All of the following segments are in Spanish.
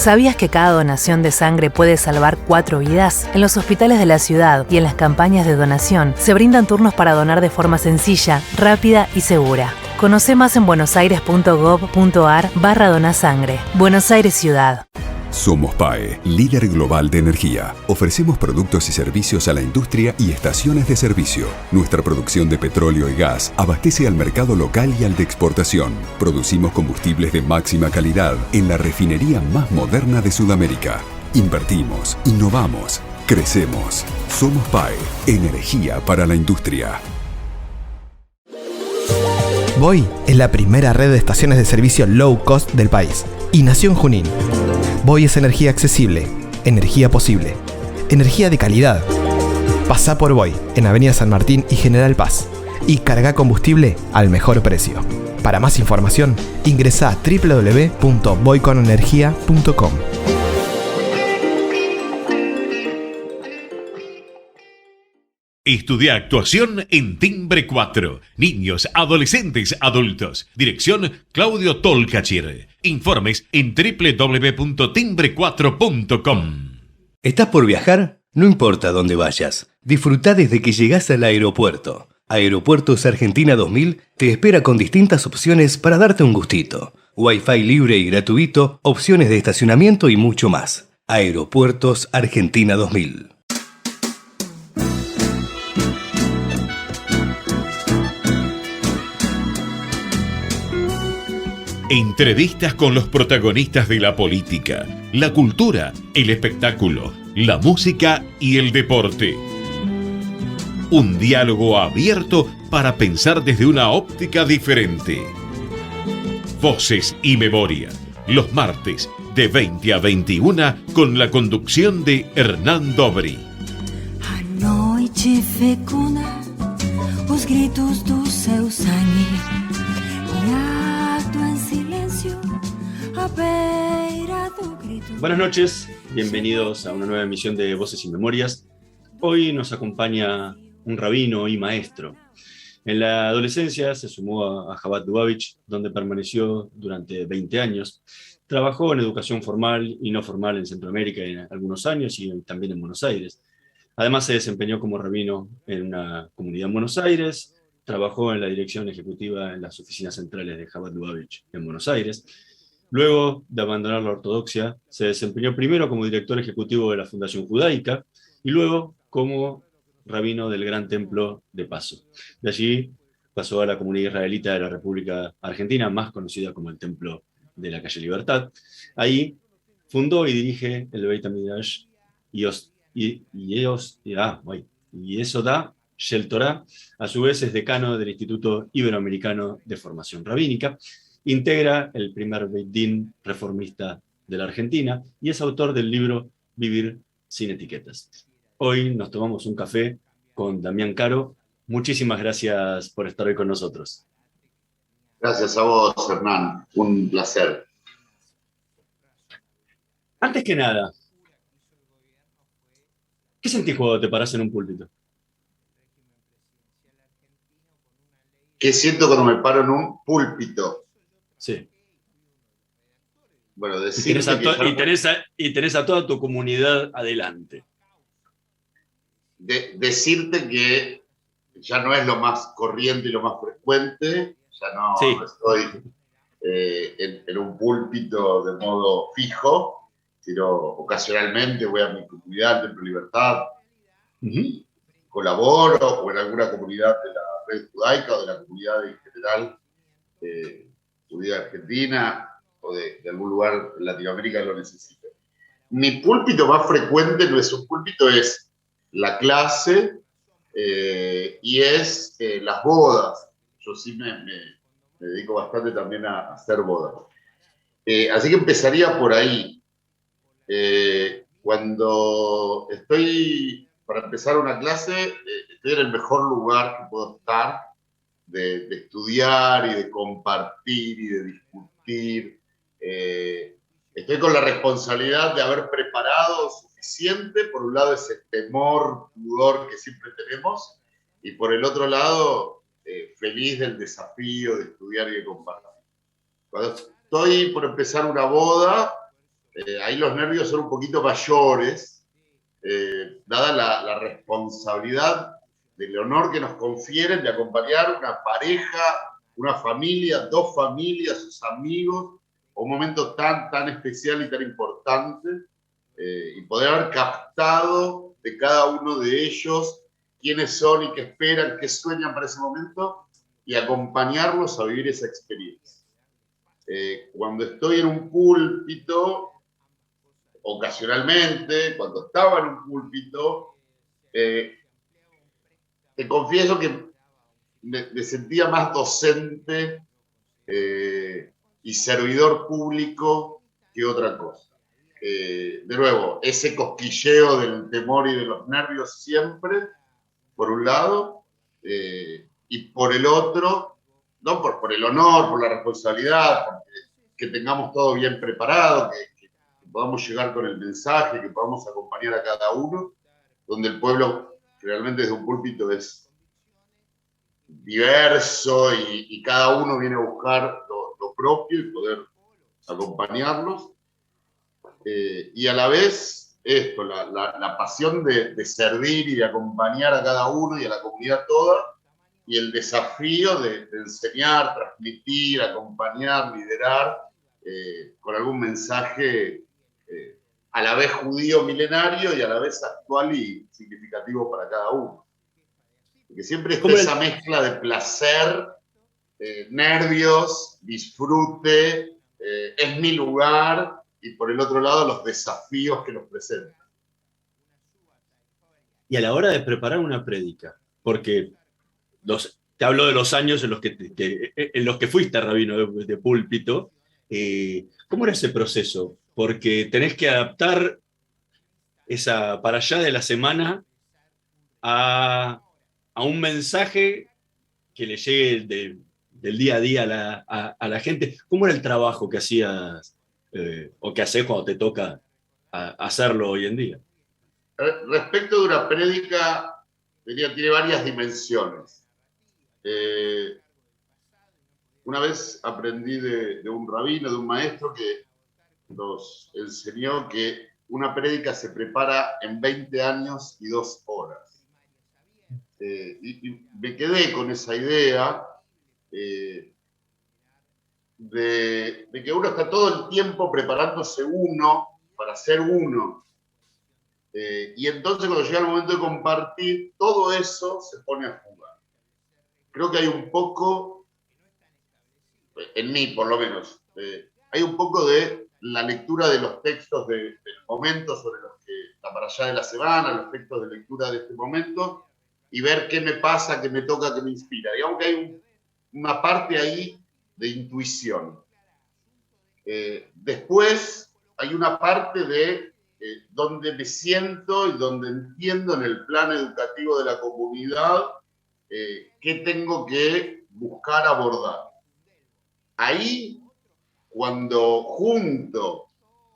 ¿Sabías que cada donación de sangre puede salvar 4 vidas? En los hospitales de la ciudad y en las campañas de donación se brindan turnos para donar de forma sencilla, rápida y segura. Conoce más en buenosaires.gov.ar/donasangre. Buenos Aires Ciudad. Somos PAE, líder global de energía. Ofrecemos productos y servicios a la industria y estaciones de servicio. Nuestra producción de petróleo y gas abastece al mercado local y al de exportación. Producimos combustibles de máxima calidad en la refinería más moderna de Sudamérica. Invertimos, innovamos, crecemos. Somos PAE, energía para la industria. Voy es la primera red de estaciones de servicio low cost del país y nació en Junín. Voy es energía accesible, energía posible, energía de calidad. Pasá por Voy en Avenida San Martín y General Paz y carga combustible al mejor precio. Para más información, ingresá a www.voyconenergia.com. Estudia actuación en Timbre 4. Niños, adolescentes, adultos. Dirección Claudio Tolcachir. Informes en www.timbre4.com. ¿Estás por viajar? No importa dónde vayas. Disfruta desde que llegás al aeropuerto. Aeropuertos Argentina 2000 te espera con distintas opciones para darte un gustito. Wi-Fi libre y gratuito, opciones de estacionamiento y mucho más. Aeropuertos Argentina 2000. Entrevistas con los protagonistas de la política, la cultura, el espectáculo, la música y el deporte. Un diálogo abierto para pensar desde una óptica diferente. Voces y Memoria, los martes de 20 a 21 con la conducción de Hernán Dobri. A noite fecunda, os gritos do seu sangue. Buenas noches, bienvenidos a una nueva emisión de Voces y Memorias. Hoy nos acompaña un rabino y maestro. En la adolescencia se sumó a Chabad Lubavitch, donde permaneció durante 20 años. Trabajó en educación formal y no formal en Centroamérica en algunos años y también en Buenos Aires. Además se desempeñó como rabino en una comunidad en Buenos Aires. Trabajó en la dirección ejecutiva en las oficinas centrales de Chabad Lubavitch en Buenos Aires. Luego de abandonar la ortodoxia, se desempeñó primero como director ejecutivo de la Fundación Judaica y luego como rabino del Gran Templo de Paso. De allí pasó a la comunidad israelita de la República Argentina, más conocida como el Templo de la Calle Libertad. Ahí fundó y dirige el Beit HaMikdash Yesodá Shel Torah. A su vez es decano del Instituto Iberoamericano de Formación Rabínica. Integra el primer Beit Din reformista de la Argentina y es autor del libro Vivir sin etiquetas. Hoy nos tomamos un café con Damián Caro. Muchísimas gracias por estar hoy con nosotros. Gracias a vos, Hernán. Un placer. Antes que nada, ¿qué sentís cuando te parás en un púlpito? ¿Qué siento cuando me paro en un púlpito? Sí. Bueno, y tenés a toda tu comunidad adelante. Decirte que ya no es lo más corriente y lo más frecuente, ya no estoy en un púlpito de modo fijo, sino ocasionalmente voy a mi comunidad, Templo Libertad, y colaboro o en alguna comunidad de la red judaica o de la comunidad en general judía argentina o de algún lugar en Latinoamérica que lo necesite. Mi púlpito más frecuente no es un púlpito, es la clase y es las bodas. Yo sí me dedico bastante también a hacer bodas. Así que empezaría por ahí. Cuando estoy para empezar una clase, estoy en el mejor lugar que puedo estar, de estudiar y de compartir y de discutir. Estoy con la responsabilidad de haber preparado suficiente, por un lado ese temor, pudor que siempre tenemos, y por el otro lado, feliz del desafío de estudiar y de compartir. Cuando estoy por empezar una boda, ahí los nervios son un poquito mayores, dada la responsabilidad del honor que nos confieren de acompañar una pareja, una familia, dos familias, sus amigos, a un momento tan especial y tan importante, y poder haber captado de cada uno de ellos quiénes son y qué esperan, qué sueñan para ese momento, y acompañarlos a vivir esa experiencia. Cuando estoy en un púlpito, ocasionalmente, cuando estaba en un púlpito, te confieso que me sentía más docente y servidor público que otra cosa. De nuevo, ese cosquilleo del temor y de los nervios siempre, por un lado, y por el otro, ¿no? por el honor, por la responsabilidad, que tengamos todo bien preparado, que podamos llegar con el mensaje, que podamos acompañar a cada uno, donde el pueblo realmente desde un púlpito es diverso y cada uno viene a buscar lo propio y poder acompañarlos. Y a la vez esto, la pasión de servir y de acompañar a cada uno y a la comunidad toda, y el desafío de enseñar, transmitir, acompañar, liderar, con algún mensaje a la vez judío milenario y a la vez actual y significativo para cada uno. Porque siempre está esa mezcla de placer, nervios, disfrute, es mi lugar, y por el otro lado los desafíos que nos presentan. Y a la hora de preparar una prédica, porque te hablo de los años en los que fuiste rabino de púlpito, ¿cómo era ese proceso? Porque tenés que adaptar esa parashá de la semana a un mensaje que le llegue del día a día a la gente. ¿Cómo era el trabajo que hacías o que haces cuando te toca hacerlo hoy en día? Respecto de una prédica, tiene varias dimensiones. Una vez aprendí de un rabino, de un maestro, que nos enseñó que una prédica se prepara en 20 años y 2 horas. Y me quedé con esa idea de que uno está todo el tiempo preparándose uno para ser uno. Y entonces cuando llega el momento de compartir, todo eso se pone a jugar. Creo que hay un poco, en mí por lo menos, hay un poco de la lectura de los textos del momento sobre los que la parashá de la semana, los textos de lectura de este momento, y ver qué me pasa, qué me toca, qué me inspira. Digamos que hay una parte ahí de intuición. Después hay una parte de donde me siento y donde entiendo en el plano educativo de la comunidad qué tengo que buscar abordar. Ahí, cuando junto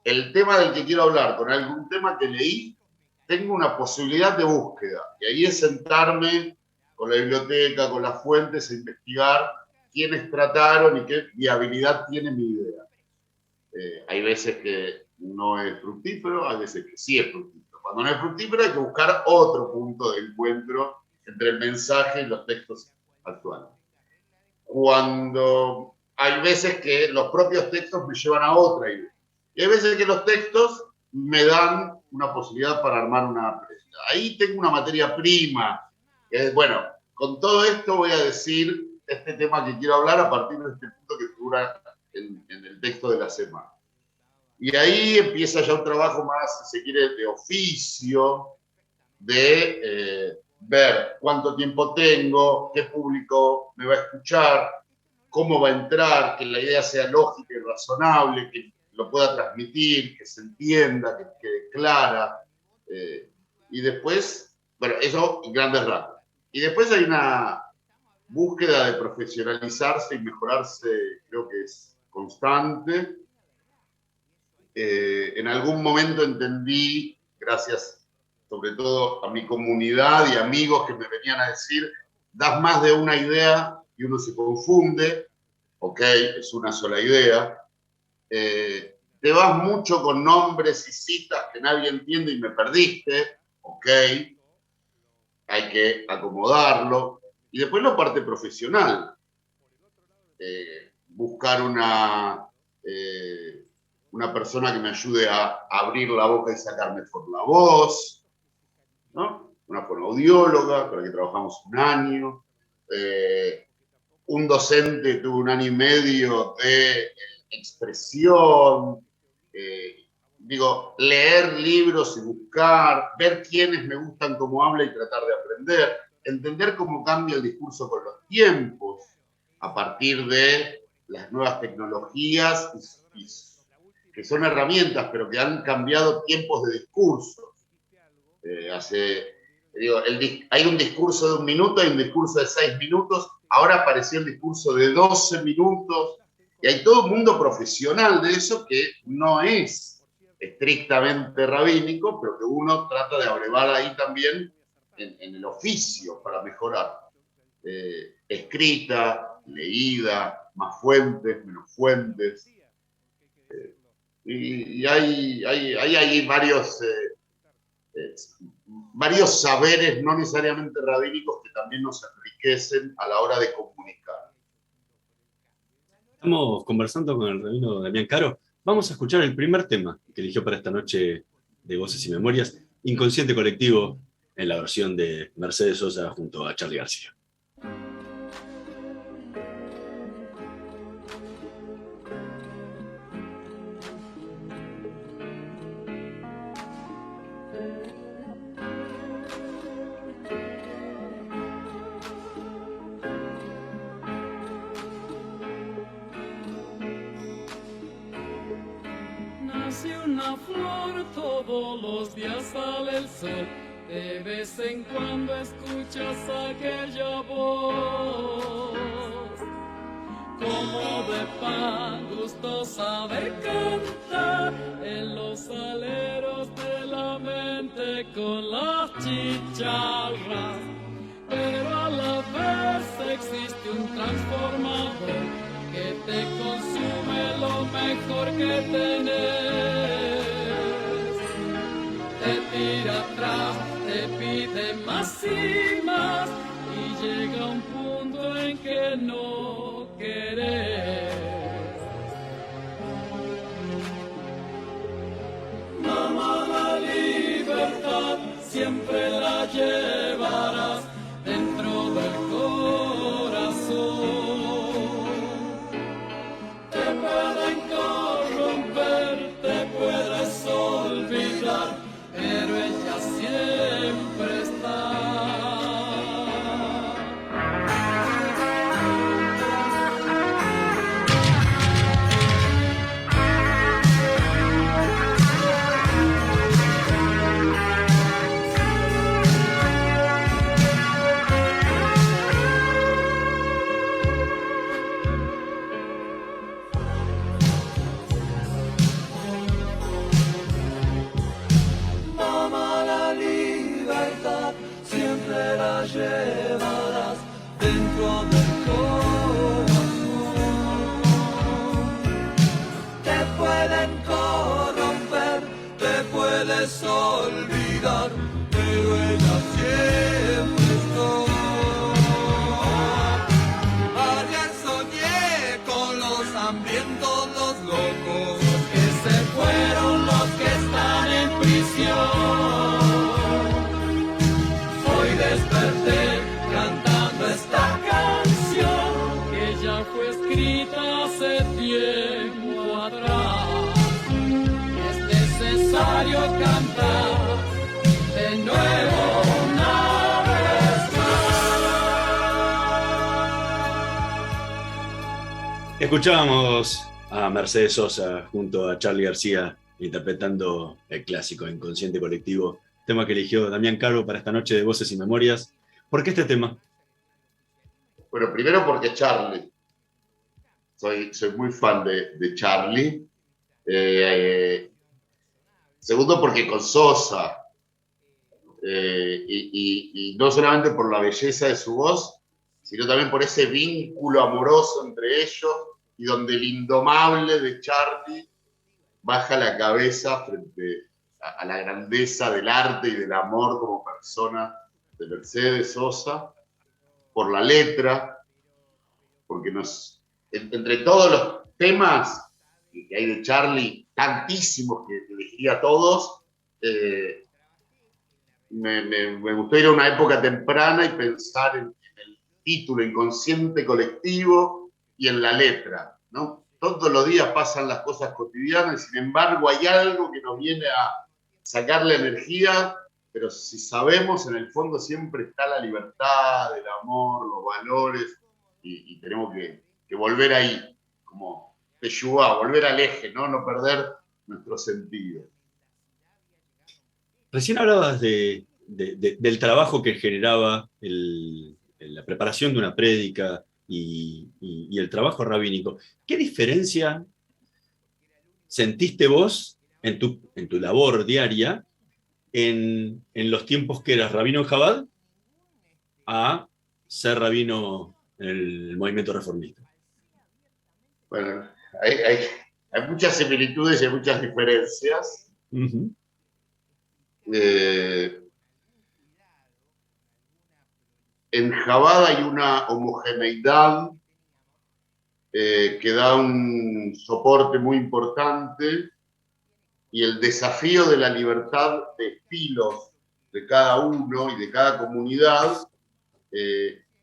el tema del que quiero hablar con algún tema que leí, tengo una posibilidad de búsqueda. Y ahí es sentarme con la biblioteca, con las fuentes, a investigar quiénes trataron y qué viabilidad tiene mi idea. Hay veces que no es fructífero, hay veces que sí es fructífero. Cuando no es fructífero hay que buscar otro punto de encuentro entre el mensaje y los textos actuales. Cuando hay veces que los propios textos me llevan a otra idea. Y hay veces que los textos me dan una posibilidad para armar una prédica. Ahí tengo una materia prima. Que es, bueno, con todo esto voy a decir este tema que quiero hablar a partir de este punto que figura en el texto de la semana. Y ahí empieza ya un trabajo más, si se quiere, de oficio, de ver cuánto tiempo tengo, qué público me va a escuchar, cómo va a entrar, que la idea sea lógica y razonable, que lo pueda transmitir, que se entienda, que quede clara. Y después, bueno, eso en grandes rasgos. Y después hay una búsqueda de profesionalizarse y mejorarse, creo que es constante. En algún momento entendí, gracias sobre todo a mi comunidad y amigos que me venían a decir, das más de una idea y uno se confunde, ok, es una sola idea, te vas mucho con nombres y citas que nadie entiende y me perdiste, ok, hay que acomodarlo. Y después la parte profesional, buscar una persona que me ayude a abrir la boca y sacar mejor la voz, ¿no? Una fonoaudióloga con la que trabajamos un año, un docente tuvo 1 año y medio de expresión, leer libros y buscar, ver quiénes me gustan cómo habla y tratar de aprender, entender cómo cambia el discurso con los tiempos a partir de las nuevas tecnologías que son herramientas, pero que han cambiado tiempos de discurso. Hay un discurso de 1 minuto, hay un discurso de 6 minutos, ahora apareció el discurso de 12 minutos, y hay todo un mundo profesional de eso que no es estrictamente rabínico, pero que uno trata de abrevar ahí también en el oficio para mejorar. Escrita, leída, más fuentes, menos fuentes. Y hay varios saberes no necesariamente rabínicos que también nos enriquecen a la hora de comunicar. Estamos conversando con el rabino Damián Caro. Vamos a escuchar el primer tema que eligió para esta noche de Voces y Memorias, Inconsciente Colectivo, en la versión de Mercedes Sosa junto a Charly García. Una flor, todos los días sale el sol, de vez en cuando escuchas aquella voz, como de pan gustosa de cantar en los aleros de la mente con las chicharras, pero a la vez existe un transformador que te consume lo mejor que tenés. Te tira atrás, te pide más y más, y llega un punto en que no querés. Mamá, la libertad siempre la llevarás dentro del corazón. Te pueden corromper, te puedes olvidar, pero ella siempre está. Llevarás dentro del corazón. Te pueden corromper, te puedes olvidar, pero ella siempre está. Ayer soñé con los hambrientos, los locos, que se fueron, los que están en prisión. Desperté cantando esta canción que ya fue escrita hace tiempo atrás. Es necesario cantar de nuevo una vez más. Escuchábamos a Mercedes Sosa junto a Charly García interpretando el clásico Inconsciente Colectivo, tema que eligió Damián Caro para esta noche de Voces y Memorias. ¿Por qué este tema? Bueno, primero porque Charly. Soy muy fan de Charly. Segundo porque con Sosa. Y no solamente por la belleza de su voz, sino también por ese vínculo amoroso entre ellos, y donde el indomable de Charly baja la cabeza frente a la grandeza del arte y del amor como persona de Mercedes Sosa, por la letra, porque entre todos los temas que hay de Charly, tantísimos que elegía todos, me gustó ir a una época temprana y pensar en el título, Inconsciente Colectivo, y en la letra, ¿no? Todos los días pasan las cosas cotidianas, sin embargo hay algo que nos viene a sacar la energía, pero si sabemos, en el fondo siempre está la libertad, el amor, los valores, y tenemos que volver ahí, como Peshua, volver al eje, ¿no? No perder nuestro sentido. Recién hablabas del trabajo que generaba la preparación de una prédica y el trabajo rabínico. ¿Qué diferencia sentiste vos en tu labor diaria en los tiempos que eras rabino en Chabad a ser rabino en el movimiento reformista? Bueno, hay muchas similitudes y hay muchas diferencias. Uh-huh. En Chabad hay una homogeneidad que da un soporte muy importante, y el desafío de la libertad de estilos de cada uno y de cada comunidad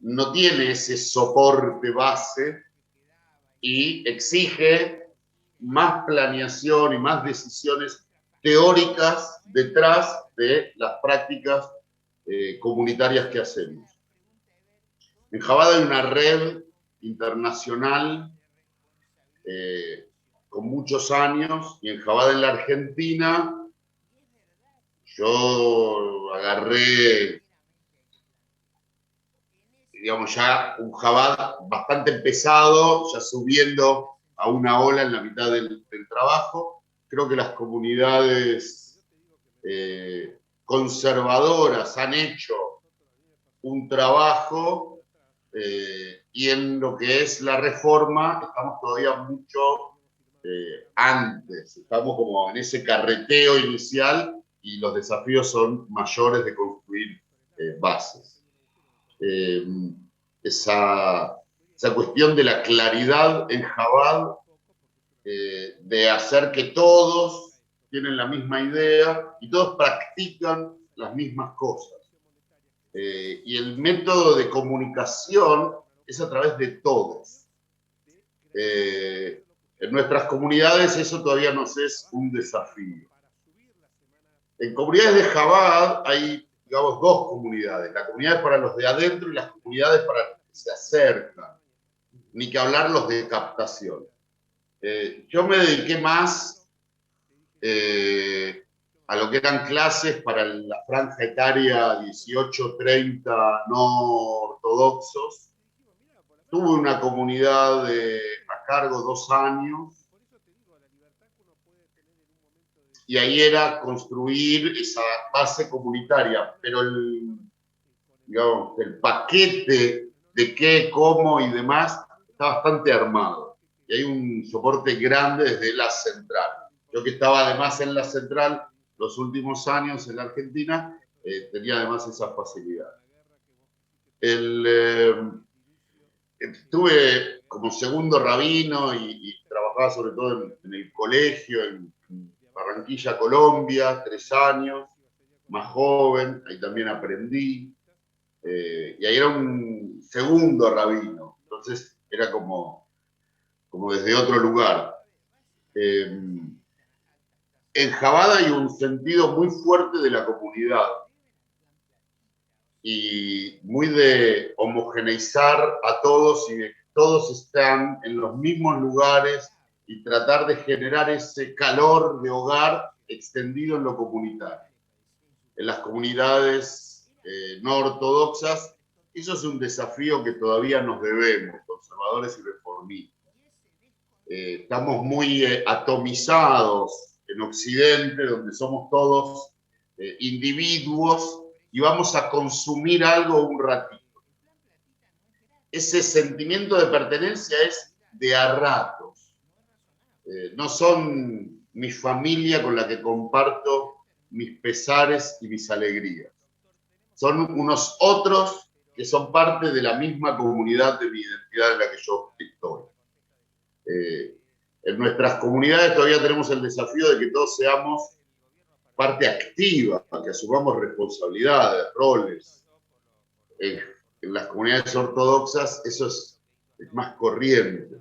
no tiene ese soporte base y exige más planeación y más decisiones teóricas detrás de las prácticas comunitarias que hacemos. En Chabad hay una red internacional con muchos años, y en Chabad en la Argentina yo agarré, digamos, ya un Chabad bastante empezado, ya subiendo a una ola en la mitad del trabajo. Creo que las comunidades conservadoras han hecho un trabajo, y en lo que es la reforma estamos todavía mucho antes, estamos como en ese carreteo inicial, y los desafíos son mayores de construir bases. Esa cuestión de la claridad en Chabad, de hacer que todos tienen la misma idea y todos practican las mismas cosas. Y el método de comunicación es a través de todos. En nuestras comunidades eso todavía nos es un desafío. En comunidades de Chabad hay, digamos, dos comunidades: la comunidad para los de adentro y las comunidades para los que se acercan, ni que hablar los de captación. Yo me dediqué más a lo que eran clases para la franja etaria 18-30 no ortodoxos. Tuve una comunidad a cargo 2 años, y ahí era construir esa base comunitaria, pero digamos, el paquete de qué, cómo y demás está bastante armado, y hay un soporte grande desde la central. Yo, que estaba además en la central los últimos años en la Argentina, tenía además esa facilidad. Estuve como segundo rabino y trabajaba sobre todo en el colegio, en Barranquilla, Colombia, 3 años, más joven, ahí también aprendí, y ahí era un segundo rabino, entonces era como desde otro lugar. En Chabad hay un sentido muy fuerte de la comunidad y muy de homogeneizar a todos y de que todos están en los mismos lugares, y tratar de generar ese calor de hogar extendido en lo comunitario. En las comunidades no ortodoxas, eso es un desafío que todavía nos debemos, conservadores y reformistas. Estamos muy atomizados en Occidente, donde somos todos individuos y vamos a consumir algo un ratito. Ese sentimiento de pertenencia es de a ratos. No son mi familia con la que comparto mis pesares y mis alegrías. Son unos otros que son parte de la misma comunidad de mi identidad en la que yo estoy. En nuestras comunidades todavía tenemos el desafío de que todos seamos parte activa, que asumamos responsabilidades, roles. En las comunidades ortodoxas eso es más corriente.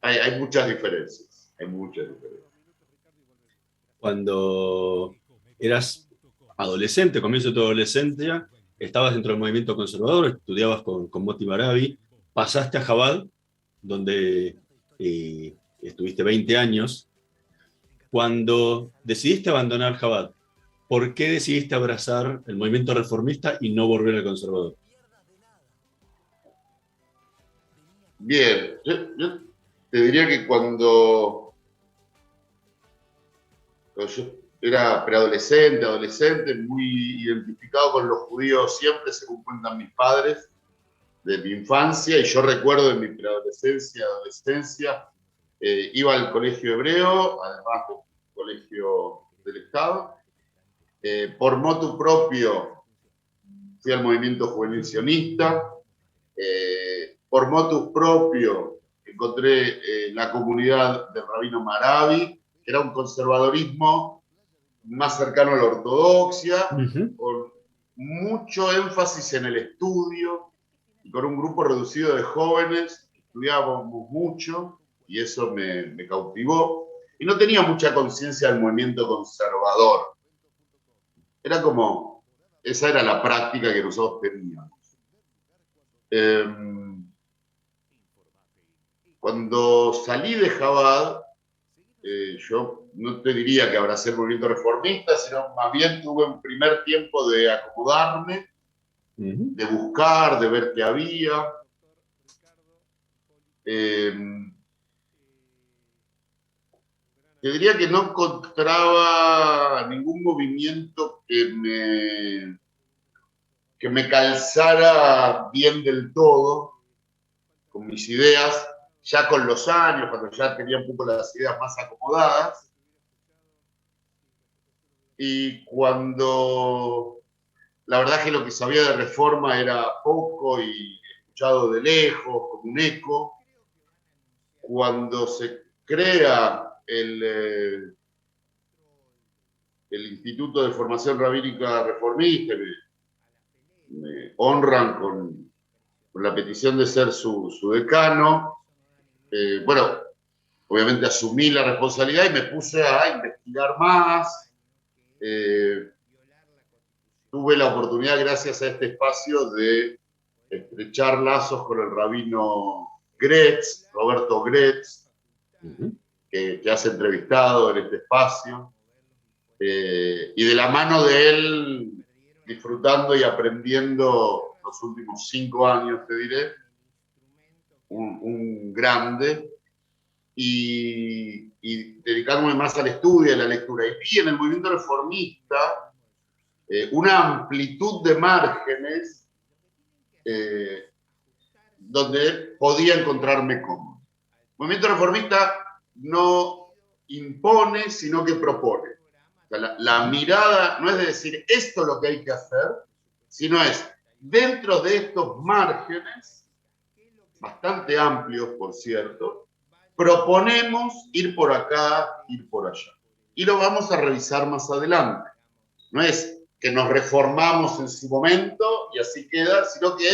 Hay muchas diferencias, Cuando eras adolescente, comienzo de tu adolescencia, estabas dentro del movimiento conservador, estudiabas con Moti Maravi, pasaste a Chabad, donde estuviste 20 años. Cuando decidiste abandonar Chabad, ¿por qué decidiste abrazar el movimiento reformista y no volver al conservador? Bien, yo te diría que cuando yo era preadolescente, adolescente, muy identificado con los judíos siempre, según cuentan mis padres, de mi infancia, y yo recuerdo de mi preadolescencia, adolescencia, iba al colegio hebreo, además del colegio del Estado. Por motu propio fui al movimiento juvenil sionista. Por motu propio encontré la comunidad del rabino Maravi, que era un conservadorismo más cercano a la ortodoxia, con mucho énfasis en el estudio, y con un grupo reducido de jóvenes que estudiábamos mucho, y eso me cautivó. Y no tenía mucha conciencia del movimiento conservador. Era como, esa era la práctica que nosotros teníamos. Cuando salí de Chabad, yo no te diría que abracé el movimiento reformista, sino más bien tuve un primer tiempo de acomodarme, de buscar, de ver qué había. Te diría que no encontraba ningún movimiento que me calzara bien del todo con mis ideas, ya con los años, cuando ya tenía un poco las ideas más acomodadas. Y cuando la verdad es que lo que sabía de Reforma era poco y escuchado de lejos, como un eco. Cuando se crea el Instituto de Formación Rabínica Reformista, me honran con la petición de ser su decano. Bueno, obviamente asumí la responsabilidad y me puse a investigar más. Tuve la oportunidad, gracias a este espacio, de estrechar lazos con el rabino Gretz, Roberto Gretz, que has entrevistado en este espacio, y de la mano de él, disfrutando y aprendiendo los últimos 5 años, te diré, un grande, y dedicándome más al estudio y a la lectura. Y vi en el movimiento reformista una amplitud de márgenes donde podía encontrarme cómodo. El movimiento reformista no impone, sino que propone. O sea, la mirada no es de decir esto es lo que hay que hacer, sino es dentro de estos márgenes, bastante amplios por cierto, proponemos ir por acá, ir por allá. Y lo vamos a revisar más adelante. No es que nos reformamos en su momento y así queda, sino que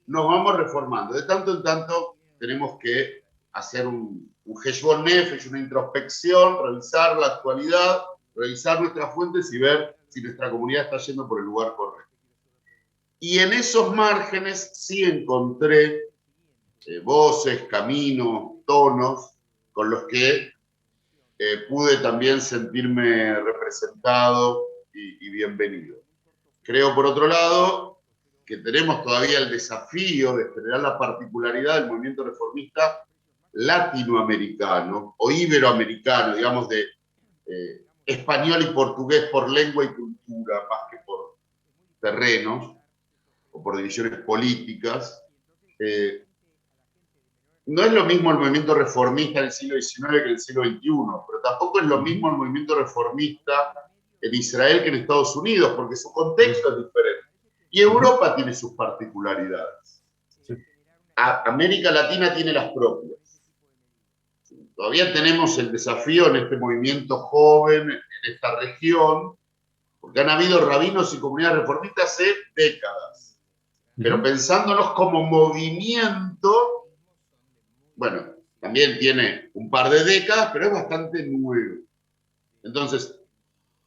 nos vamos reformando. De tanto en tanto tenemos que hacer un Heshbon Nefesh, una introspección, revisar la actualidad, revisar nuestras fuentes y ver si nuestra comunidad está yendo por el lugar correcto. Y en esos márgenes sí encontré voces, caminos, tonos con los que pude también sentirme representado y bienvenido. Creo, por otro lado, que tenemos todavía el desafío de generar la particularidad del movimiento reformista latinoamericano o iberoamericano, digamos, de español y portugués por lengua y cultura, más que por terrenos o por divisiones políticas. no es lo mismo el movimiento reformista del siglo XIX que el siglo XXI, pero tampoco es lo mismo el movimiento reformista en Israel que en Estados Unidos, porque su contexto es diferente. Y Europa tiene sus particularidades. América Latina tiene las propias. Todavía tenemos el desafío en este movimiento joven, en esta región, porque han habido rabinos y comunidades reformistas hace décadas. Pero pensándonos como movimiento, bueno, también tiene un par de décadas, pero es bastante nuevo. Entonces,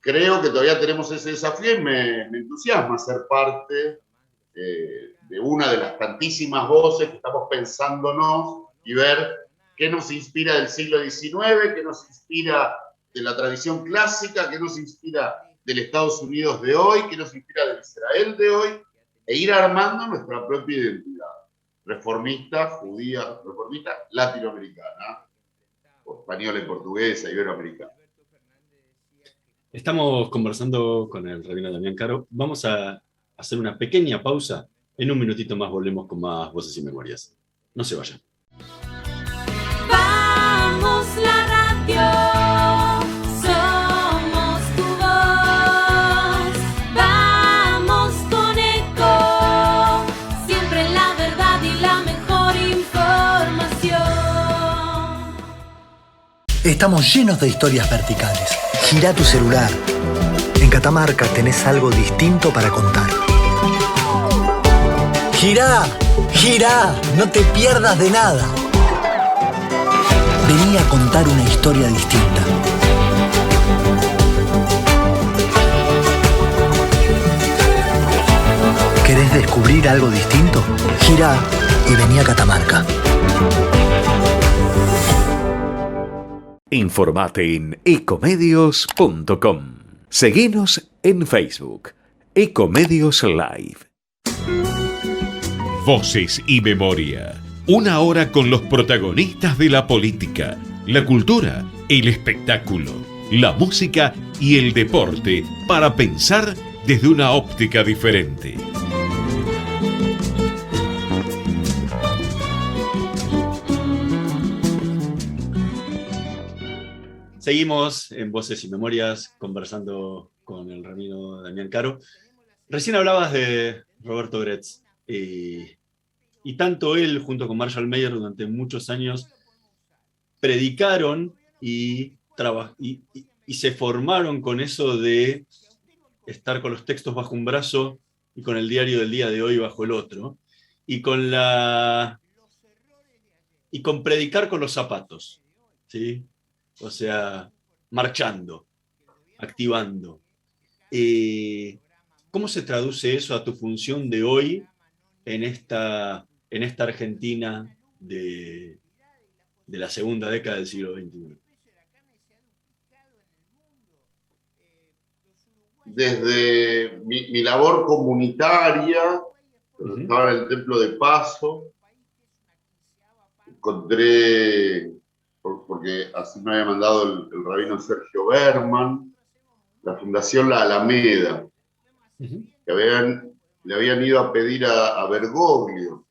creo que todavía tenemos ese desafío y me entusiasma ser parte de una de las tantísimas voces que estamos pensándonos y ver qué nos inspira del siglo XIX, qué nos inspira de la tradición clásica, qué nos inspira del Estados Unidos de hoy, qué nos inspira del Israel de hoy, e ir armando nuestra propia identidad. Reformista, judía, reformista, latinoamericana, o española y portuguesa, iberoamericana. Estamos conversando con el rabino Damián Caro. Vamos a hacer una pequeña pausa. En un minutito más volvemos con más Voces y Memorias. No se vayan. Vamos la radio, somos tu voz. Vamos con Eco, siempre la verdad y la mejor información. Estamos llenos de historias verticales. Girá tu celular. En Catamarca tenés algo distinto para contar. Girá, girá, no te pierdas de nada. Vení a contar una historia distinta. ¿Querés descubrir algo distinto? Girá y vení a Catamarca. Informate en ecomedios.com. Seguinos en Facebook. Ecomedios Live. Voces y Memoria. Una hora con los protagonistas de la política, la cultura, el espectáculo, la música y el deporte para pensar desde una óptica diferente. Seguimos en Voces y Memorias conversando con el rabino Damián Caro. Recién hablabas de Roberto Gretz y tanto él junto con Marshall Mayer durante muchos años predicaron y se formaron con eso de estar con los textos bajo un brazo y con el diario del día de hoy bajo el otro, y con predicar con los zapatos, ¿sí? O sea, marchando, activando. ¿Cómo se traduce eso a tu función de hoy en esta Argentina de la segunda década del siglo XXI? Desde mi labor comunitaria, cuando estaba en el Templo de Paso, encontré, porque así me había mandado el rabino Sergio Berman, la Fundación La Alameda, que le habían ido a pedir a Bergoglio,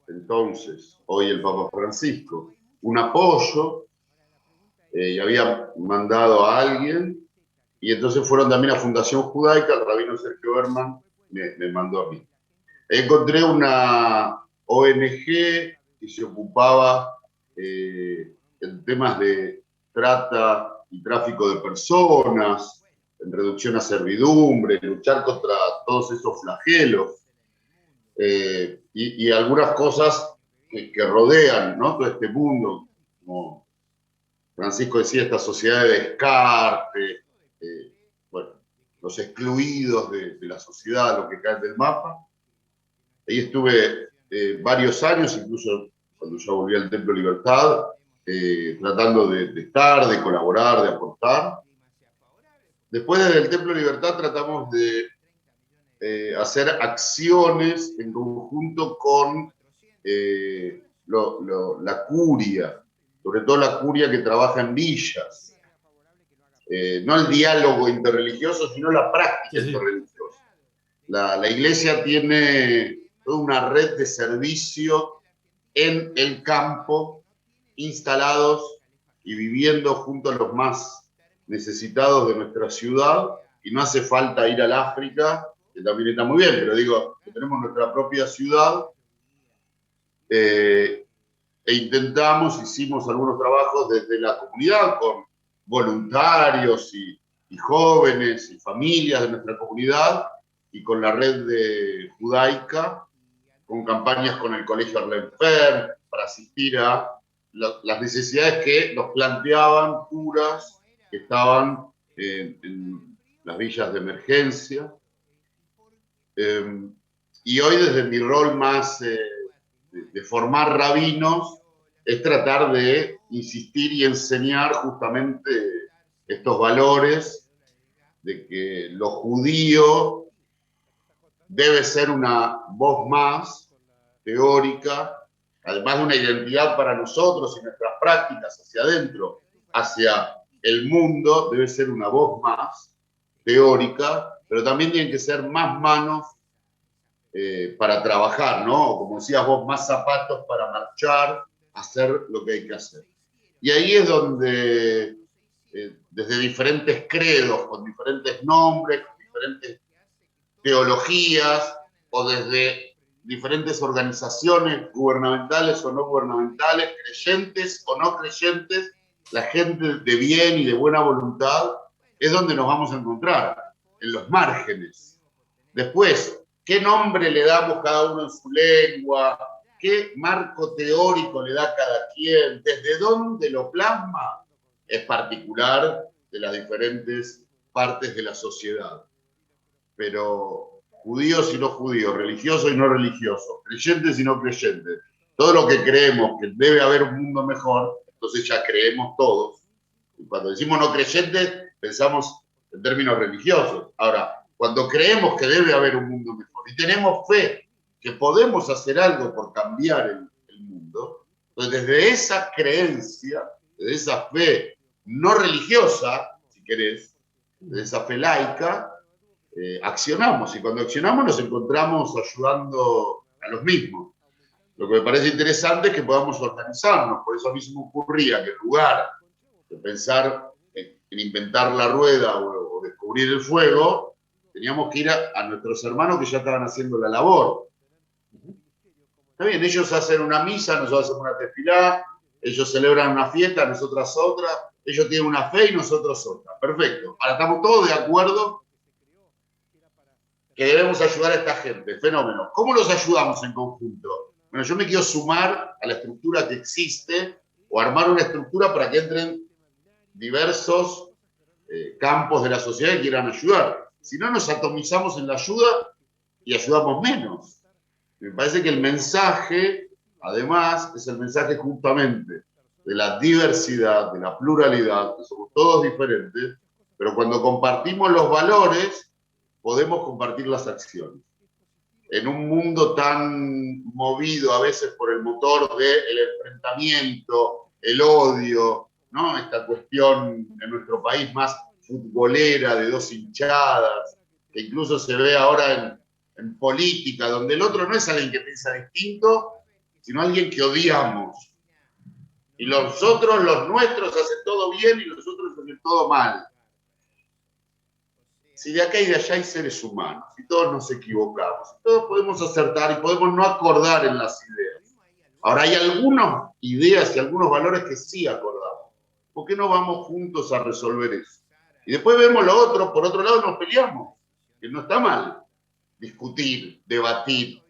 entonces, hoy el Papa Francisco, un apoyo, y había mandado a alguien, y entonces fueron también a Fundación Judaica, el rabino Sergio Berman me mandó a mí. Encontré una ONG que se ocupaba en temas de trata y tráfico de personas, en reducción a servidumbre, luchar contra todos esos flagelos, y algunas cosas que rodean, ¿no?, todo este mundo, como Francisco decía, esta sociedad de descarte, bueno, los excluidos de la sociedad, los que caen del mapa. Ahí estuve varios años, incluso cuando yo volví al Templo Libertad, tratando de estar, de colaborar, de aportar. Después desde el Templo Libertad tratamos de hacer acciones en conjunto con la curia, sobre todo la curia que trabaja en villas. No el diálogo interreligioso, sino la práctica interreligiosa. La Iglesia tiene toda una red de servicio en el campo, instalados y viviendo junto a los más necesitados de nuestra ciudad, y no hace falta ir al África, que también está muy bien, pero digo, que tenemos nuestra propia ciudad, e hicimos algunos trabajos desde la comunidad con voluntarios y jóvenes y familias de nuestra comunidad, y con la red de judaica, con campañas con el Colegio Arlenfer, para asistir a las necesidades que nos planteaban curas que estaban en las villas de emergencia. Y hoy, desde mi rol más de formar rabinos, es tratar de insistir y enseñar justamente estos valores de que lo judío debe ser una voz más teórica, además de una identidad para nosotros y nuestras prácticas hacia adentro, hacia el mundo, debe ser una voz más teórica, pero también tienen que ser más manos para trabajar, ¿no? Como decías vos, más zapatos para marchar, hacer lo que hay que hacer. Y ahí es donde, desde diferentes credos, con diferentes nombres, con diferentes teologías, o desde diferentes organizaciones gubernamentales o no gubernamentales, creyentes o no creyentes, la gente de bien y de buena voluntad, es donde nos vamos a encontrar, en los márgenes. Después, ¿qué nombre le damos cada uno en su lengua? ¿Qué marco teórico le da cada quien? ¿Desde dónde lo plasma? Es particular de las diferentes partes de la sociedad. Pero judíos y no judíos, religiosos y no religiosos, creyentes y no creyentes, todo lo que creemos que debe haber un mundo mejor, entonces ya creemos todos. Y cuando decimos no creyentes, pensamos en términos religiosos. Ahora, cuando creemos que debe haber un mundo mejor y tenemos fe que podemos hacer algo por cambiar el mundo, entonces desde esa creencia, desde esa fe no religiosa, si querés, desde esa fe laica, accionamos, y cuando accionamos nos encontramos ayudando a los mismos. Lo que me parece interesante es que podamos organizarnos, por eso a mí se me ocurría que en lugar de pensar en inventar la rueda o descubrir el fuego, teníamos que ir a nuestros hermanos que ya estaban haciendo la labor. Está bien, ellos hacen una misa, nosotros hacemos una tefilá, ellos celebran una fiesta, nosotras otra, ellos tienen una fe y nosotros otra. Perfecto. Ahora estamos todos de acuerdo que debemos ayudar a esta gente. Fenómeno. ¿Cómo los ayudamos en conjunto? Bueno, yo me quiero sumar a la estructura que existe o armar una estructura para que entren diversos campos de la sociedad que quieran ayudar. Si no, nos atomizamos en la ayuda y ayudamos menos. Me parece que el mensaje, además, es el mensaje justamente de la diversidad, de la pluralidad, que somos todos diferentes, pero cuando compartimos los valores, podemos compartir las acciones. En un mundo tan movido a veces por el motor del enfrentamiento, el odio, ¿no? Esta cuestión en nuestro país más futbolera, de dos hinchadas, que incluso se ve ahora en política, donde el otro no es alguien que piensa distinto, sino alguien que odiamos. Y los otros, los nuestros, hacen todo bien y los otros hacen todo mal. Si de acá y de allá hay seres humanos, y todos nos equivocamos, y todos podemos acertar y podemos no acordar en las ideas. Ahora, hay algunas ideas y algunos valores que sí acordamos. ¿Por qué no vamos juntos a resolver eso? Y después vemos lo otro, por otro lado nos peleamos, que no está mal. Discutir, debatir,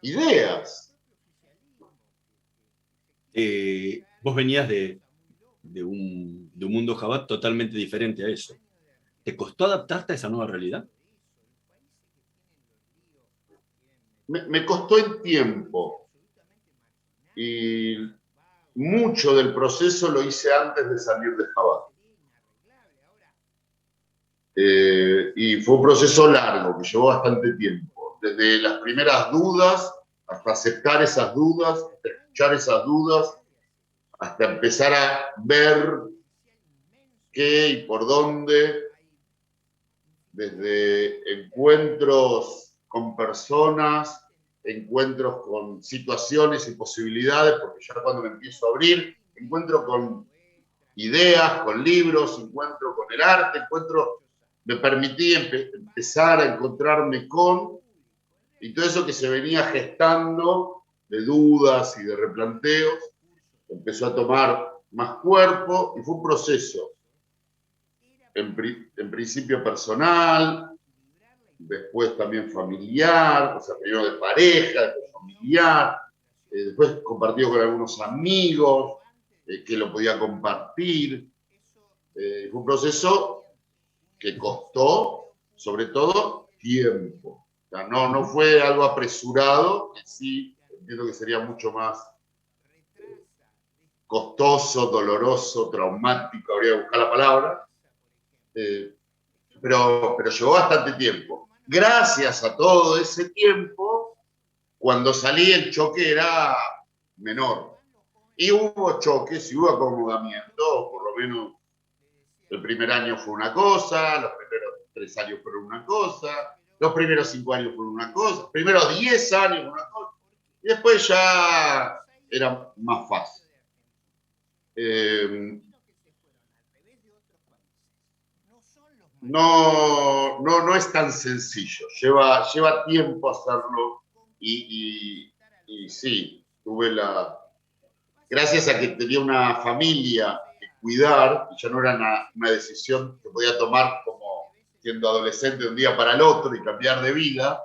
ideas. Vos venías de un mundo Chabad totalmente diferente a eso. ¿Te costó adaptarte a esa nueva realidad? Me costó el tiempo. Y mucho del proceso lo hice antes de salir de Chabad. Y fue un proceso largo, que llevó bastante tiempo. Desde las primeras dudas, hasta aceptar esas dudas, hasta escuchar esas dudas, hasta empezar a ver qué y por dónde, desde encuentros con personas, encuentros con situaciones y posibilidades, porque ya cuando me empiezo a abrir, encuentro con ideas, con libros, encuentro con el arte, me permití empezar a encontrarme con, y todo eso que se venía gestando de dudas y de replanteos, empezó a tomar más cuerpo y fue un proceso, en principio personal, después también familiar, o sea, primero de pareja, después familiar, después compartido con algunos amigos, que lo podía compartir. Fue un proceso que costó, sobre todo, tiempo. O sea, no fue algo apresurado, que sí, entiendo que sería mucho más costoso, doloroso, traumático, habría que buscar la palabra, pero llevó bastante tiempo. Gracias a todo ese tiempo, cuando salí el choque era menor. Y hubo choques y hubo acomodamiento, por lo menos el primer año fue una cosa, los primeros 3 años fueron una cosa, los primeros 5 años fueron una cosa, los primeros 10 años fueron una cosa, y después ya era más fácil. No es tan sencillo, lleva tiempo hacerlo y sí, tuve gracias a que tenía una familia que cuidar, y ya no era una decisión que podía tomar como siendo adolescente de un día para el otro y cambiar de vida,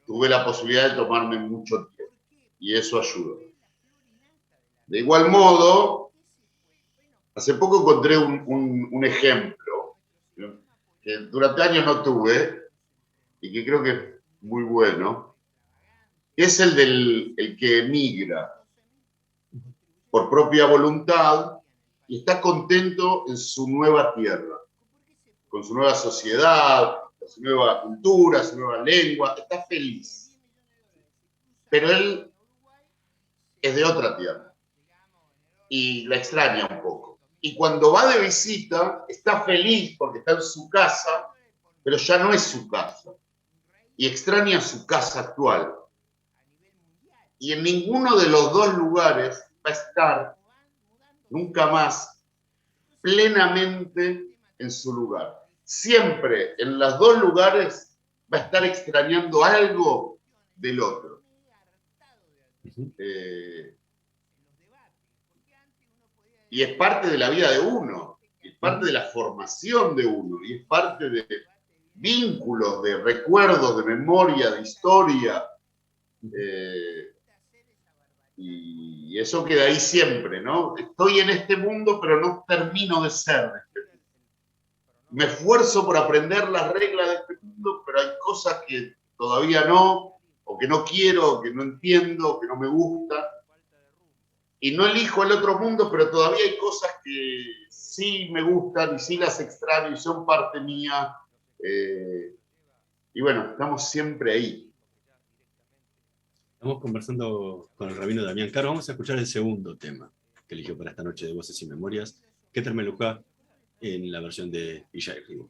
tuve la posibilidad de tomarme mucho tiempo y eso ayudó. De igual modo, hace poco encontré un ejemplo que durante años no tuve y que creo que es muy bueno, que es el que emigra por propia voluntad y está contento en su nueva tierra, con su nueva sociedad, con su nueva cultura, su nueva lengua, está feliz. Pero él es de otra tierra y la extraña un poco. Y cuando va de visita, está feliz porque está en su casa, pero ya no es su casa. Y extraña su casa actual. Y en ninguno de los dos lugares va a estar nunca más plenamente en su lugar. Siempre en los dos lugares va a estar extrañando algo del otro. Y es parte de la vida de uno, es parte de la formación de uno, y es parte de vínculos, de recuerdos, de memoria, de historia. Y eso queda ahí siempre, ¿no? Estoy en este mundo, pero no termino de ser de este mundo. Me esfuerzo por aprender las reglas de este mundo, pero hay cosas que todavía no, o que no quiero, o que no entiendo, o que no me gustan. Y no elijo el otro mundo, pero todavía hay cosas que sí me gustan y sí las extraño y son parte mía. Y bueno, estamos siempre ahí. Estamos conversando con el rabino Damián Caro. Vamos a escuchar el segundo tema que eligió para esta noche de Voces y Memorias, Keter Melujá, en la versión de Yishai Ribu.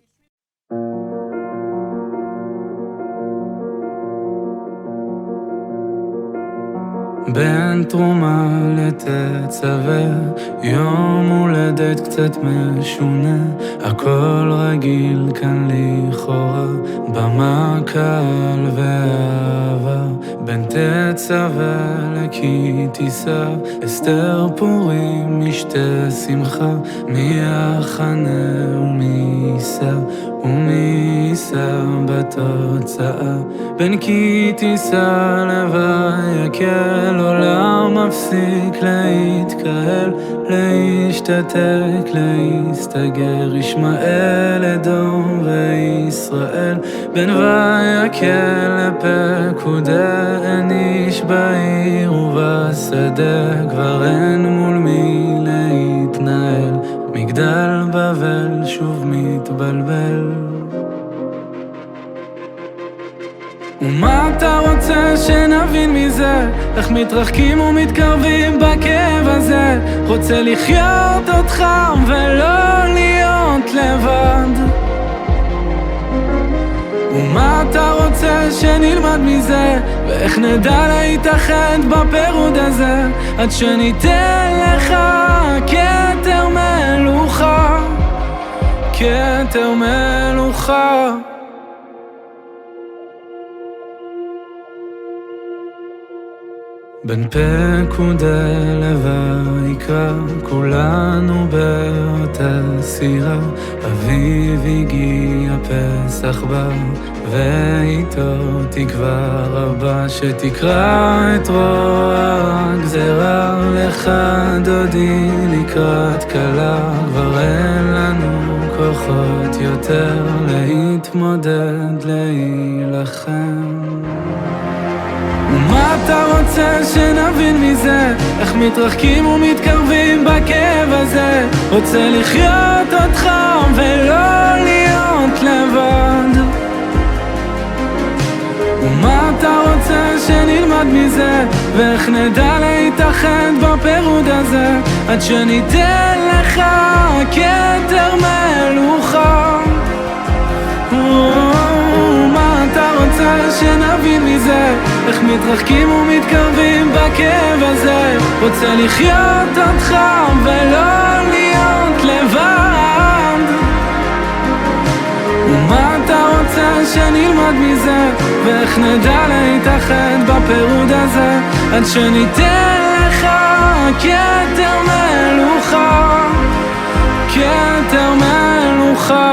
בין תרומה לתצווה, יום הולדת קצת משונה, הכל רגיל כאן לכאורה, במה קל ואהבה, בין תצווה לכי תישא, אסתר פורים משתה שמחה, מי יחנה ומי יישא, ומי יישא בתוצאה, בין כי תישא לבי יקל, עולם מפסיק להתקהל, להשתתק, להסתגר, ישמעאל, אדום וישראל, בין ויקל לפקודה, אין איש בעיר ובשדה, כבר אין מול מי להתנהל, מגדל בבל שוב מתבלבל. ומה אתה רוצה שנבין מזה? איך מתרחקים ומתקרבים בכאב הזה? רוצה לחיות אותך ולא להיות לבד. ומה אתה רוצה שנלמד מזה, ואיך נדע להתאחד בפירוד הזה, עד שניתן לך כתר מלוכה, כתר מלוכה. בין פקודי לויקרא, כולנו באותה סירה. אביב הגיע, פסח בא, ואיתו תקווה רבה, שתקרא את רוע הגזרה. לך דודי לקראת כלה, כבר אין לנו כוחות יותר להתמודד, להילחם. ומה אתה רוצה שנבין מזה? איך מתרחקים ומתקרבים בכאב הזה? רוצה לחיות אותך ולא להיות לבד. ומה אתה רוצה שנלמד מזה? ואיך נדע להתאחד בפירוד הזה, עד שניתן לך כתר מלוכה. מה אתה רוצה שנבין מזה? איך מתרחקים ומתקרבים בכאב הזה? רוצה לחיות אותך ולא להיות לבד. ומה אתה רוצה שנלמד מזה? ואיך נדע להתאחד בפירוד הזה, עד שניתן לך כתר מלוכה, כתר מלוכה.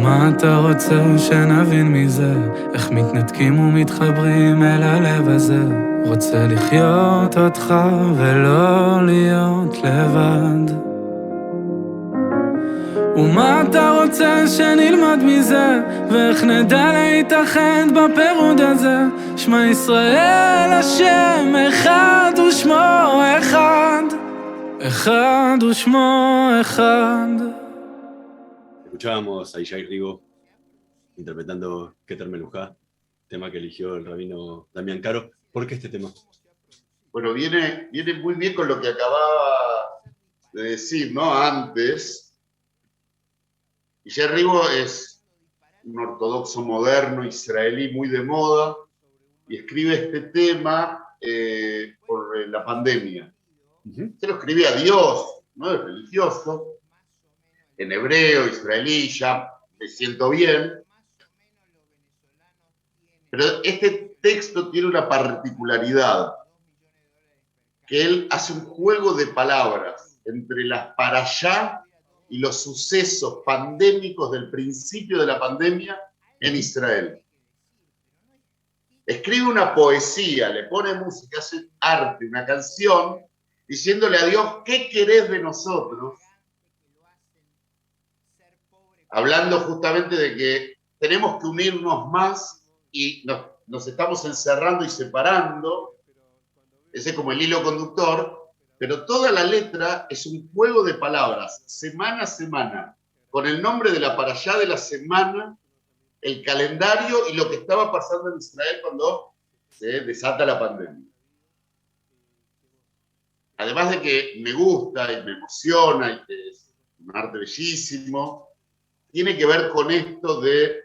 מה אתה רוצה שנבין מזה? איך מתנתקים ומתחברים אל הלב הזה? רוצה לחיות אותך ולא להיות לבד. ומה אתה רוצה שנלמד מזה? ואיך נדע להתאחד בפירוד הזה? שמע ישראל השם אחד ושמו אחד, אחד ושמו אחד. Escuchábamos a Ishai Rigo interpretando Keter Melujá, tema que eligió el rabino Damián Caro. ¿Por qué este tema? Bueno, viene muy bien con lo que acababa de decir, ¿no? Antes. Ishai Rigo es un ortodoxo moderno israelí muy de moda y escribe este tema por la pandemia. Se lo escribía a Dios, ¿no? Es religioso. En hebreo, israelí, ya me siento bien. Pero este texto tiene una particularidad, que él hace un juego de palabras entre las parashá y los sucesos pandémicos del principio de la pandemia en Israel. Escribe una poesía, le pone música, hace arte, una canción, diciéndole a Dios, ¿qué querés de nosotros? Hablando justamente de que tenemos que unirnos más y nos estamos encerrando y separando. Ese es como el hilo conductor, pero toda la letra es un juego de palabras, semana a semana, con el nombre de la parashá de la semana, el calendario y lo que estaba pasando en Israel cuando se desata la pandemia. Además de que me gusta y me emociona y que es un arte bellísimo, tiene que ver con esto de,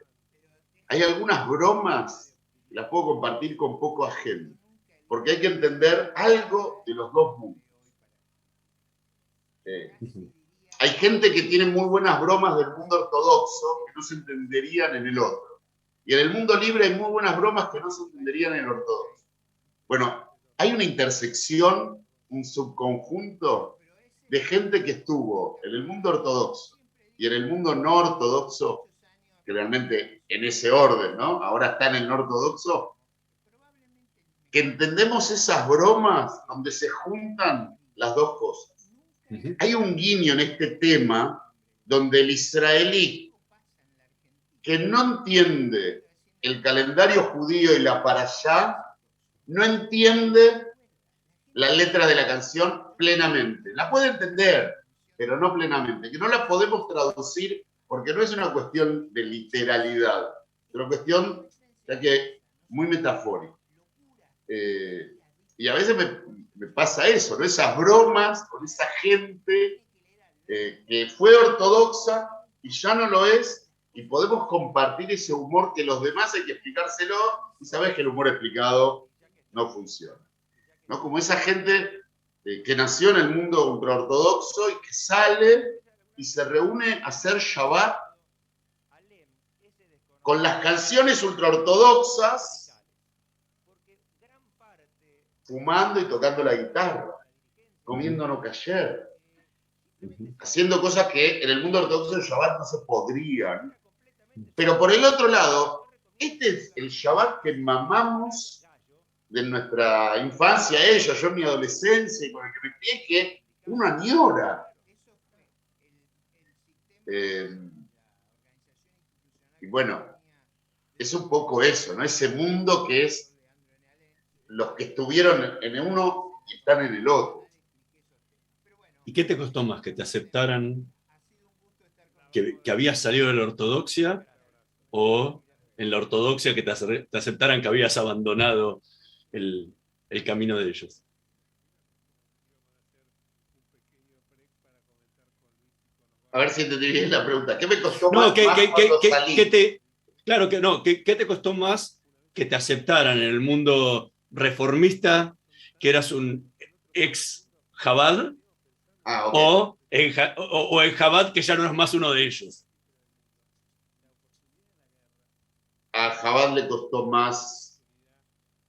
hay algunas bromas, las puedo compartir con poca gente, porque hay que entender algo de los dos mundos. Hay gente que tiene muy buenas bromas del mundo ortodoxo que no se entenderían en el otro. Y en el mundo libre hay muy buenas bromas que no se entenderían en el ortodoxo. Bueno, hay una intersección, un subconjunto de gente que estuvo en el mundo ortodoxo y en el mundo no ortodoxo, que realmente en ese orden, ¿no? Ahora está en el no ortodoxo, que entendemos esas bromas donde se juntan las dos cosas. Hay un guiño en este tema donde el israelí que no entiende el calendario judío y la parashá, no entiende la letra de la canción plenamente. La puede entender, pero no plenamente, que no la podemos traducir porque no es una cuestión de literalidad, es una cuestión ya que muy metafórica. Y a veces me pasa eso, ¿no? Esas bromas con esa gente que fue ortodoxa y ya no lo es, y podemos compartir ese humor que los demás hay que explicárselo, y sabes que el humor explicado no funciona, ¿no? Como esa gente que nació en el mundo ultraortodoxo y que sale y se reúne a hacer Shabbat con las canciones ultraortodoxas, fumando y tocando la guitarra, comiendo no kasher, haciendo cosas que en el mundo ortodoxo del Shabbat no se podrían. Pero por el otro lado, este es el Shabbat que mamamos de nuestra infancia, yo en mi adolescencia, y con el que me crié, que uno añora. Y bueno, es un poco eso, ¿no? Ese mundo que es los que estuvieron en uno y están en el otro. ¿Y qué te costó más? ¿Que te aceptaran que habías salido de la ortodoxia, o en la ortodoxia que te aceptaran que habías abandonado el camino de ellos? A ver si entendí bien la pregunta. ¿Qué me costó No, más cuando salí? Claro que no. ¿Qué te costó más que te aceptaran en el mundo reformista, que eras un ex Chabad, o en Chabad, que ya no es más uno de ellos? A Chabad le costó más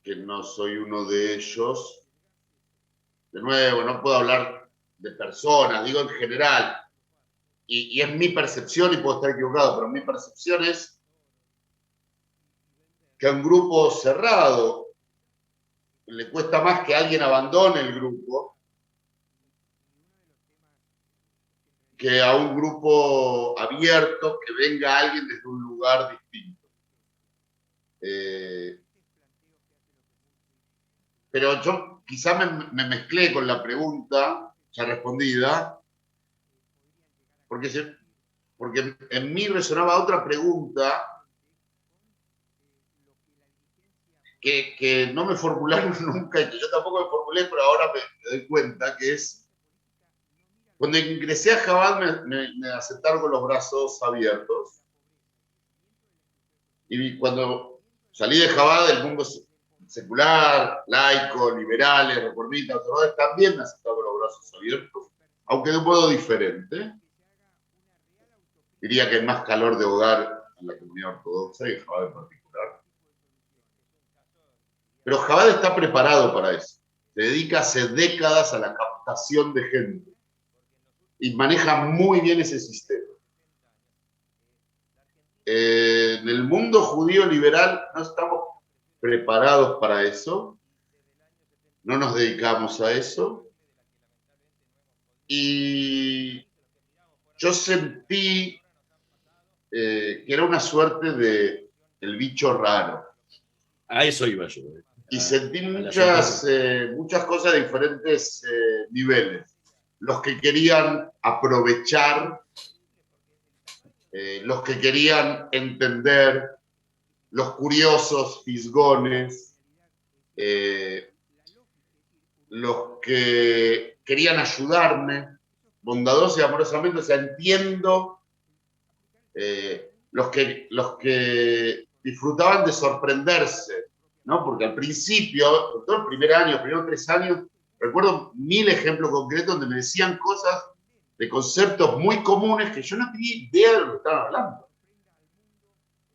que no soy uno de ellos. De nuevo, no puedo hablar de personas, digo en general. Y es mi percepción, y puedo estar equivocado, pero mi percepción es que a un grupo cerrado le cuesta más que alguien abandone el grupo que a un grupo abierto, que venga alguien desde un lugar distinto. Pero yo quizá me mezclé con la pregunta ya respondida, porque en mí resonaba otra pregunta que no me formularon nunca, y que yo tampoco me formulé, pero ahora me doy cuenta, que es, cuando ingresé a Chabad me aceptaron con los brazos abiertos, y cuando salí de Chabad, el mundo secular, laico, liberales, reformistas, conservadores, también me aceptaron con los brazos abiertos, aunque de un modo diferente. Diría que hay más calor de hogar en la comunidad ortodoxa y en Chabad en particular. Pero Chabad está preparado para eso. Se dedica hace décadas a la captación de gente y maneja muy bien ese sistema. En el mundo judío liberal no estamos preparados para eso, no nos dedicamos a eso, y yo sentí que era una suerte de el bicho raro. A eso iba yo. Y sentí muchas cosas de diferentes niveles. Los que querían aprovechar, los que querían entender, los curiosos, fisgones, los que querían ayudarme, bondadosos y amorosamente. O sea, entiendo los que disfrutaban de sorprenderse, ¿no? Porque al principio, todo el primer año, los primeros 3 años, recuerdo 1000 ejemplos concretos donde me decían cosas de conceptos muy comunes que yo no tenía idea de lo que estaban hablando.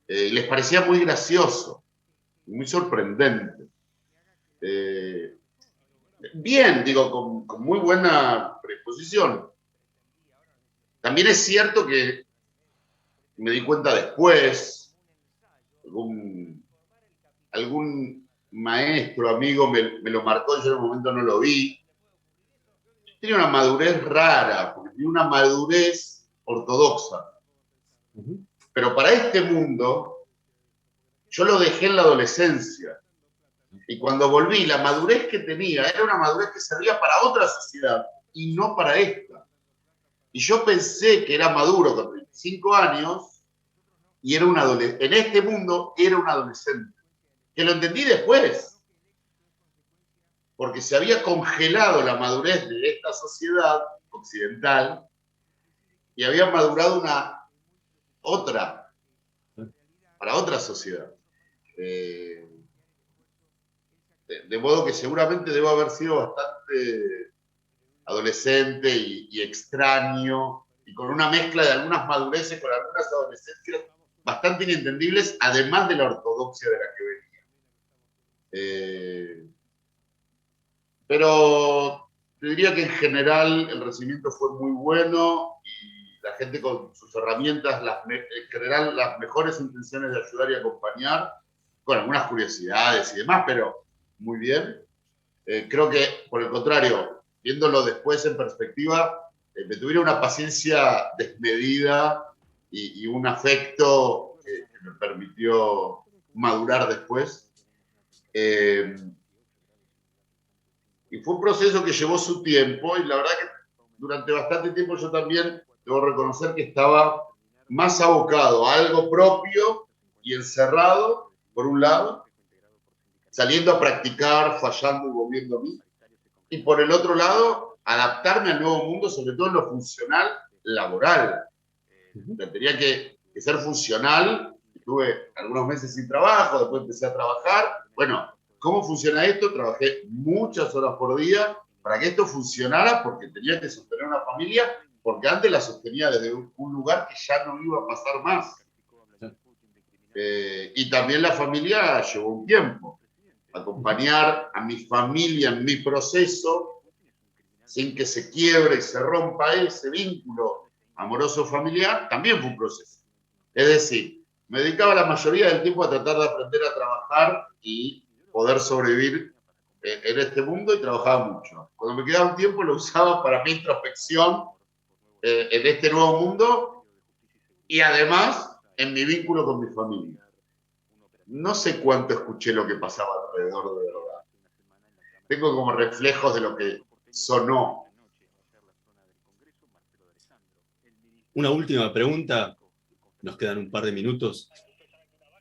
Les parecía muy gracioso, muy sorprendente. Bien, digo, con muy buena predisposición. También es cierto que me di cuenta después, algún maestro, amigo me lo marcó, yo en el momento no lo vi. Tenía una madurez rara, porque tenía una madurez ortodoxa. Pero para este mundo, yo lo dejé en la adolescencia. Y cuando volví, la madurez que tenía era una madurez que servía para otra sociedad y no para esta. Y yo pensé que era maduro con 35 años y era un adolescente. En este mundo era un adolescente. Que lo entendí después. porque se había congelado la madurez de esta sociedad occidental y había madurado para otra sociedad. De modo que seguramente debo haber sido bastante adolescente y extraño, y con una mezcla de algunas madureces con algunas adolescencias bastante inentendibles, además de la ortodoxia de la que venía. Pero te diría que en general el recibimiento fue muy bueno y la gente con sus herramientas, en general las mejores intenciones de ayudar y acompañar, con algunas curiosidades y demás, pero muy bien. Creo que, por el contrario, viéndolo después en perspectiva, me tuvieron una paciencia desmedida y un afecto que me permitió madurar después. Y fue un proceso que llevó su tiempo, y la verdad que durante bastante tiempo yo también debo reconocer que estaba más abocado a algo propio y encerrado, por un lado, saliendo a practicar, fallando y volviendo a mí, y por el otro lado, adaptarme al nuevo mundo, sobre todo en lo funcional laboral. Tenía que ser funcional. Estuve algunos meses sin trabajo, después empecé a trabajar. Bueno, ¿cómo funciona esto? Trabajé muchas horas por día para que esto funcionara, porque tenía que sostener una familia, porque antes la sostenía desde un lugar que ya no iba a pasar más. Y también la familia llevó un tiempo. Acompañar a mi familia en mi proceso, sin que se quiebre y se rompa ese vínculo amoroso familiar, también fue un proceso. Es decir, me dedicaba la mayoría del tiempo a tratar de aprender a trabajar y poder sobrevivir en este mundo, y trabajaba mucho. Cuando me quedaba un tiempo lo usaba para mi introspección en este nuevo mundo y además en mi vínculo con mi familia. No sé cuánto escuché lo que pasaba alrededor de verdad. Tengo como reflejos de lo que sonó. Una última pregunta, nos quedan un par de minutos.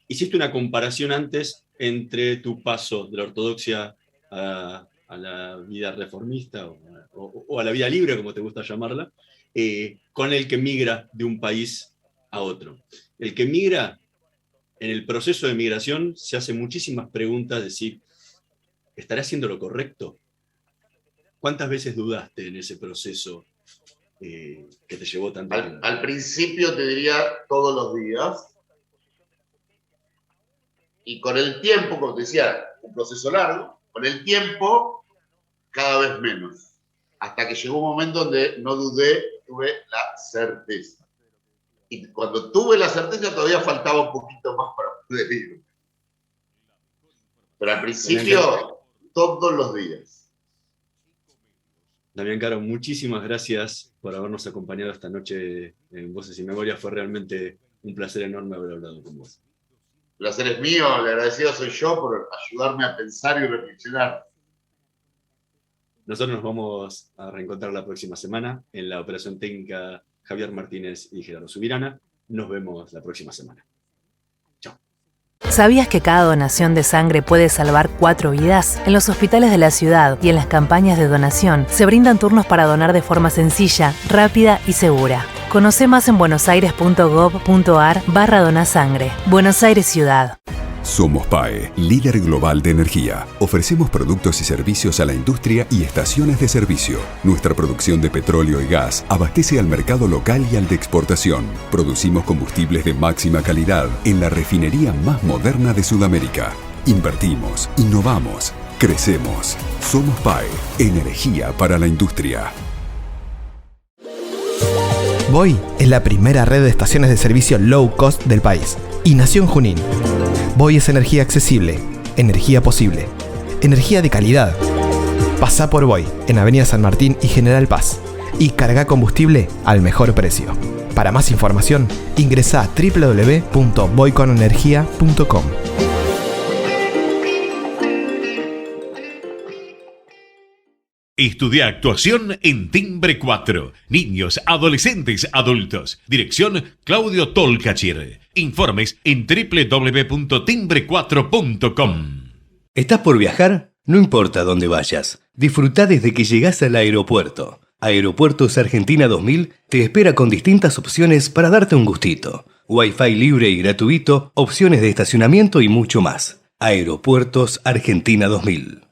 Hiciste una comparación antes entre tu paso de la ortodoxia a la vida reformista o a la vida libre, como te gusta llamarla, con el que migra de un país a otro. El que migra, en el proceso de migración, se hace muchísimas preguntas de si ¿estaré haciendo lo correcto? ¿Cuántas veces dudaste en ese proceso que te llevó tanto tiempo? Al principio te diría todos los días. Y con el tiempo, como te decía, un proceso largo, con el tiempo cada vez menos. Hasta que llegó un momento donde no dudé, tuve la certeza. Y cuando tuve la certeza todavía faltaba un poquito más para poder ir. Pero al principio, todos los días. Damián Caro, muchísimas gracias por habernos acompañado esta noche en Voces y Memorias. Fue realmente un placer enorme haber hablado con vos. El placer es mío, el agradecido soy yo por ayudarme a pensar y reflexionar. Nosotros nos vamos a reencontrar la próxima semana en la operación técnica Javier Martínez y Gerardo Subirana. Nos vemos la próxima semana. Chao. ¿Sabías que cada donación de sangre puede salvar 4 vidas? En los hospitales de la ciudad y en las campañas de donación se brindan turnos para donar de forma sencilla, rápida y segura. Conoce más en buenosaires.gov.ar/donasangre. Buenos Aires Ciudad. Somos PAE, líder global de energía. Ofrecemos productos y servicios a la industria y estaciones de servicio. Nuestra producción de petróleo y gas abastece al mercado local y al de exportación. Producimos combustibles de máxima calidad en la refinería más moderna de Sudamérica. Invertimos, innovamos, crecemos. Somos PAE, energía para la industria. Voy es la primera red de estaciones de servicio low cost del país y nació en Junín. Voy es energía accesible, energía posible, energía de calidad. Pasá por Voy en Avenida San Martín y General Paz y carga combustible al mejor precio. Para más información, ingresa a www.voyconenergia.com. Estudia actuación en Timbre 4. Niños, adolescentes, adultos. Dirección Claudio Tolcachir. Informes en www.timbre4.com. ¿Estás por viajar? No importa dónde vayas, disfruta desde que llegás al aeropuerto. Aeropuertos Argentina 2000 te espera con distintas opciones para darte un gustito. Wi-Fi libre y gratuito, opciones de estacionamiento y mucho más. Aeropuertos Argentina 2000.